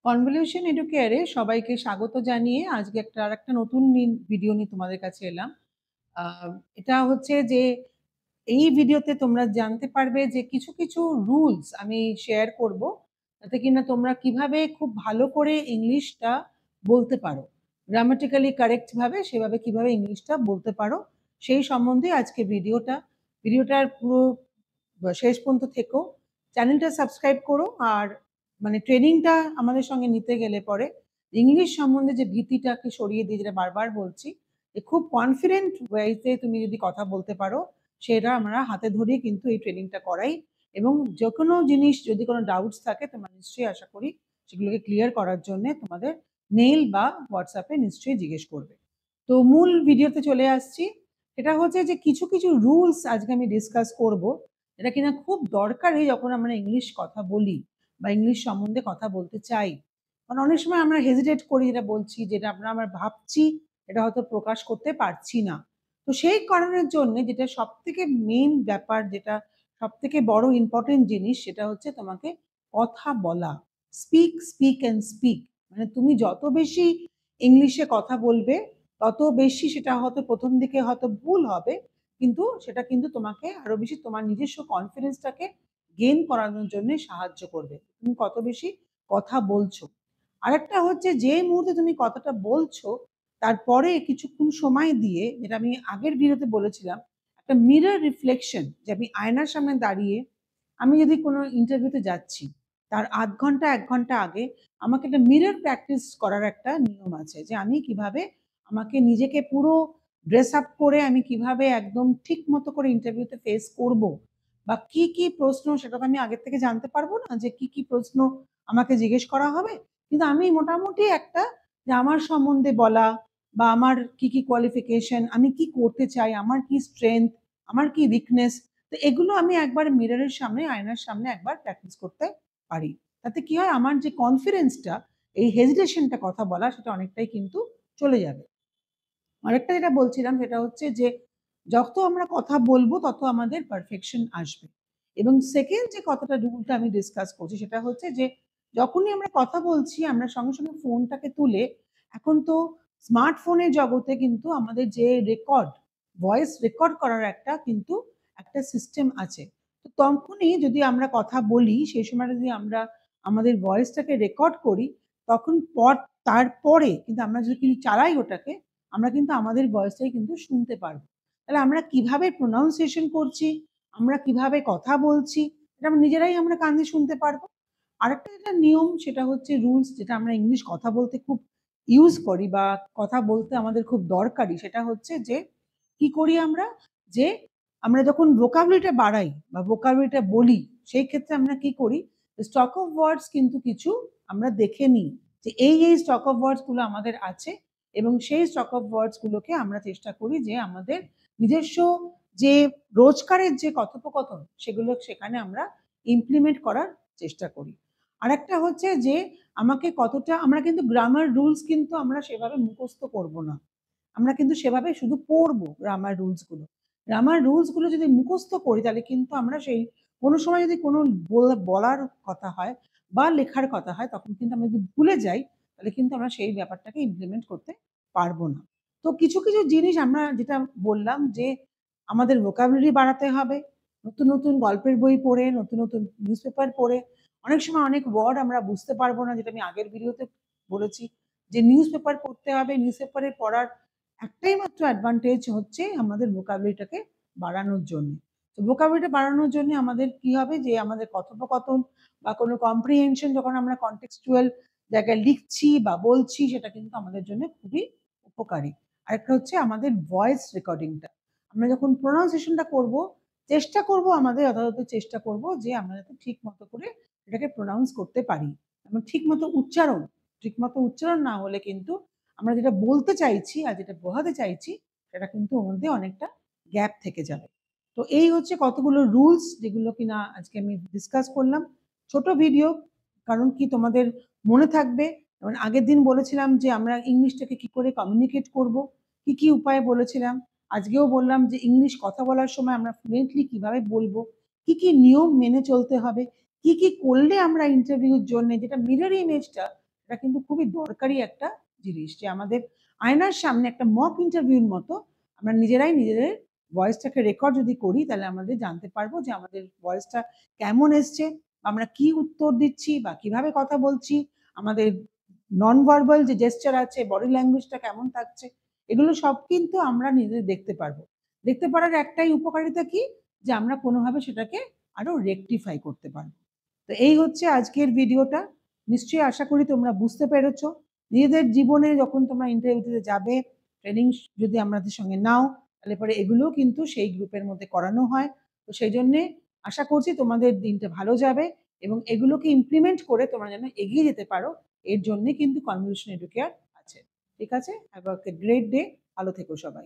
Convolution এডুকেয়ারে সবাইকে স্বাগত জানিয়ে আজকে আরেকটা নতুন ভিডিও নিয়ে তোমাদের কাছে এলাম। এটা হচ্ছে যে এই ভিডিওতে তোমরা জানতে পারবে যে কিছু কিছু রুলস আমি শেয়ার করব, যাতে কিনা তোমরা কিভাবে খুব ভালো করে ইংলিশটা বলতে পারো, গ্রামাটিক্যালি কারেক্ট ভাবে সেভাবে কিভাবে ইংলিশটা বলতে পারো সেই সম্বন্ধে আজকে ভিডিওটার পুরো শেষ পর্যন্ত থেকো। চ্যানেলটা সাবস্ক্রাইব করো। আর মানে ট্রেনিংটা আমাদের সঙ্গে নিতে গেলে পরে ইংলিশ সম্বন্ধে যে ভীতিটাকে সরিয়ে দিয়ে, যেটা বারবার বলছি, যে খুব কনফিডেন্ট ওয়েতে তুমি যদি কথা বলতে পারো, সেটা আমরা হাতে ধরিয়ে কিন্তু এই ট্রেনিংটা করাই। এবং যে কোনো জিনিস যদি কোনো ডাউটস থাকে তোমরা নিশ্চয়ই আশা করি সেগুলোকে ক্লিয়ার করার জন্য তোমাদের মেইল বা হোয়াটসঅ্যাপে নিশ্চয়ই জিজ্ঞেস করবে। তো মূল ভিডিওতে চলে আসছি। এটা হচ্ছে যে কিছু কিছু রুলস আজকে আমি ডিসকাস করব, এটা কিনা খুব দরকারি যখন আমরা ইংলিশ কথা বলি বা ইংলিশ সম্বন্ধে কথা বলতে চাই। কারণ অনেক সময় আমরা হেজিটেট করি, যেটা বলছি, যেটা আমরা ভাবছি, এটা হয়তো প্রকাশ করতে পারছি না। তো সেই কারণের জন্য যেটা সব থেকে মেইন ব্যাপার, যেটা সব থেকে বড় ইম্পর্টেন্ট জিনিস, সেটা হচ্ছে তোমাকে কথা বলা। Speak speak and speak. মানে তুমি যত বেশি ইংলিশে কথা বলবে তত বেশি সেটা হয়তো প্রথম দিকে হয়তো ভুল হবে, কিন্তু সেটা কিন্তু তোমাকে আরো বেশি তোমার নিজস্ব কনফিডেন্সটাকে গেইন করানোর জন্য সাহায্য করবে, তুমি কত বেশি কথা বলছো। আরেকটা হচ্ছে যে মুহূর্তে তুমি কথাটা বলছো তারপরে কিছুক্ষণ সময় দিয়ে, যেটা আমি আগের ভিডিওতে বলেছিলাম, একটা মিরর রিফ্লেকশন, যে আমি আয়নার সামনে দাঁড়িয়ে আমি যদি কোনো ইন্টারভিউতে যাচ্ছি তার আধ ঘন্টা ১ ঘন্টা আগে আমাকে একটা মিরর প্র্যাকটিস করার একটা নিয়ম আছে, যে আমি কিভাবে আমাকে নিজেকে পুরো ড্রেস আপ করে আমি কিভাবে একদম ঠিক মতো করে ইন্টারভিউতে ফেস করব, বা কি কি প্রশ্ন সেটা তো আমি আগের থেকে জানতে পারবো না, যে কি কি প্রশ্ন আমাকে জিজ্ঞেস করা হবে। কিন্তু আমি মোটামুটি একটা, যে আমার সম্বন্ধে বলা, বা আমার কি কি কোয়ালিফিকেশন, আমি কি করতে চাই, আমার কি স্ট্রেংথ, আমার কি উইকনেস, তো এগুলো আমি একবার মিররের সামনে, আয়নার সামনে একবার প্র্যাকটিস করতে পারি। তাতে কি হয়, আমার যে কনফিডেন্সটা, এই হেজিটেশনটা কথা বলা, সেটা অনেকটাই কিন্তু চলে যাবে। আরেকটা যেটা বলছিলাম সেটা হচ্ছে যে যত আমরা কথা বলবো তত আমাদের পারফেকশন আসবে। এবং সেকেন্ড যে কথাটা, রুলটা আমি ডিসকাস করছি, সেটা হচ্ছে যে যখনই আমরা কথা বলছি আমরা সঙ্গে সঙ্গে ফোনটাকে তুলে, এখন তো স্মার্টফোনের জগতে কিন্তু আমাদের যে রেকর্ড, ভয়েস রেকর্ড করার একটা সিস্টেম আছে। তো তখনই যদি আমরা কথা বলি, সেই সময় যদি আমরা আমাদের ভয়েসটাকে রেকর্ড করি, তখন তারপরে কিন্তু আমরা যদি চালাই ওটাকে, আমরা কিন্তু আমাদের ভয়েসটাই কিন্তু শুনতে পারবো। তাহলে আমরা কিভাবে প্রোনাউন্সিয়েশন করছি, আমরা কিভাবে কথা বলছি, এটা আমরা নিজেরাই কান দিয়ে শুনতে পারবো। আরেকটা যেটা নিয়ম, সেটা হচ্ছে রুলস, যেটা আমরা ইংলিশ কথা বলতে খুব ইউজ করি বা কথা বলতে আমাদের খুব দরকারি, সেটা হচ্ছে যে কি করি আমরা, যে আমরা যখন ভোকাবুলারিটা বাড়াই বা ভোকাবুলারিটা বলি, সেই ক্ষেত্রে আমরা কি করি, স্টক অফ ওয়ার্ডস কিন্তু কিছু আমরা দেখে নিই, যে এই স্টক অফ ওয়ার্ডস গুলো আমাদের আছে, এবং সেই স্টক অফ ওয়ার্ডস গুলোকে আমরা চেষ্টা করি যে আমাদের নিজস্ব যে রোজকারের যে কথোপকথন, সেগুলো সেখানে আমরা ইমপ্লিমেন্ট করার চেষ্টা করি। আরেকটা হচ্ছে যে আমাকে কতটা, আমরা কিন্তু গ্রামার রুলস কিন্তু আমরা সেভাবে মুখস্থ করব না, আমরা কিন্তু সেভাবে শুধু পড়বো গ্রামার রুলস গুলো। গ্রামার রুলস গুলো যদি মুখস্থ করি, তাহলে কিন্তু আমরা সেই কোনো সময় যদি কোনো বলার কথা হয় বা লেখার কথা হয়, তখন কিন্তু আমরা যদি ভুলে যাই, তাহলে কিন্তু আমরা সেই ব্যাপারটাকে ইমপ্লিমেন্ট করতে পারবো না। তো কিছু কিছু জিনিস আমরা যেটা বললাম, যে আমাদের ভোকাবুলারি বাড়াতে হবে, নতুন নতুন গল্পের বই পড়ে, নতুন নতুন নিউজ পেপার পড়ে। অনেক সময় অনেক ওয়ার্ড আমরা বুঝতে পারবো না, যেটা আমি আগের ভিডিওতে বলেছি, যে নিউজ পেপার পড়তে হবে। নিউজ পেপারে পড়ার একটাই মাত্র অ্যাডভান্টেজ হচ্ছে আমাদের ভোকাবুলারিটাকে বাড়ানোর জন্য। তো ভোকাবুলারিটা বাড়ানোর জন্য আমাদের কি হবে, যে আমাদের কথোপকথন বা কোনো কম্প্রিহেনশন যখন আমরা কনটেক্সচুয়াল জায়গায় লিখছি বা বলছি, সেটা কিন্তু আমাদের জন্য খুবই উপকারী। আরেকটা হচ্ছে আমাদের ভয়েস রেকর্ডিংটা, আমরা যখন প্রোনাউন্সিয়েশনটা করব, চেষ্টা করব, আমাদের যথাযথ চেষ্টা করব যে আমরা যাতে ঠিক মতো করে এটাকে প্রোনাউন্স করতে পারি, এবং ঠিক মতো উচ্চারণ না হলে কিন্তু আমরা যেটা বলতে চাইছি আর যেটা বোঝাতে চাইছি, সেটা কিন্তু ওর মধ্যে অনেকটা গ্যাপ থেকে যাবে। তো এই হচ্ছে কতগুলো রুলস, যেগুলো কিনা আজকে আমি ডিসকাস করলাম। ছোট ভিডিও, কারণ কি তোমাদের মনে থাকবে। যেমন আগের দিন বলেছিলাম যে আমরা ইংলিশটাকে কি করে কমিউনিকেট করব, কি কি উপায়ে বলেছিলাম। আজকেও বললাম যে ইংলিশ কথা বলার সময় আমরা ফ্লুয়েন্টলি কিভাবে বলবো, কি কি নিয়ম মেনে চলতে হবে, কি কি করলে আমরা ইন্টারভিউর জন্য, যেটা মিরর ইমেজটা এটা কিন্তু খুবই দরকারি একটা জিনিস যে আমাদের আয়নার সামনে একটা মক ইন্টারভিউর মতো আমরা নিজেরাই নিজেদের ভয়েসটাকে রেকর্ড যদি করি তাহলে আমাদের জানতে পারবো যে আমাদের ভয়েসটা কেমন এসছে, আমরা কি উত্তর দিচ্ছি বা কিভাবে কথা বলছি, আমাদের নন ভার্বাল যে জেস্চার আছে, বডি ল্যাঙ্গুয়েজটা কেমন থাকছে, এগুলো সব কিন্তু আমরা নিজেদের দেখতে পারবো। দেখতে পারার একটাই উপকারিতা কি, যে আমরা কোনোভাবে সেটাকে আরো রেকটিফাই করতে পারবো। তো এই হচ্ছে আজকের ভিডিওটা। নিশ্চয়ই আশা করি তোমরা বুঝতে পেরেছো। নিজেদের জীবনে যখন তোমরা ইন্টারভিউতে যাবে, ট্রেনিং যদি আমাদের সঙ্গে নাও, তাহলে পরে এগুলোও কিন্তু সেই গ্রুপের মধ্যে করানো হয়। তো সেই জন্যে আশা করছি তোমাদের দিনটা ভালো যাবে এবং এগুলোকে ইমপ্লিমেন্ট করে তোমরা যেন এগিয়ে যেতে পারো, এর জন্যে কিন্তু কনভলিউশন এডুকেয়ার আছে। ঠিক আছে? Have a great day. ভালো থেকো সবাই।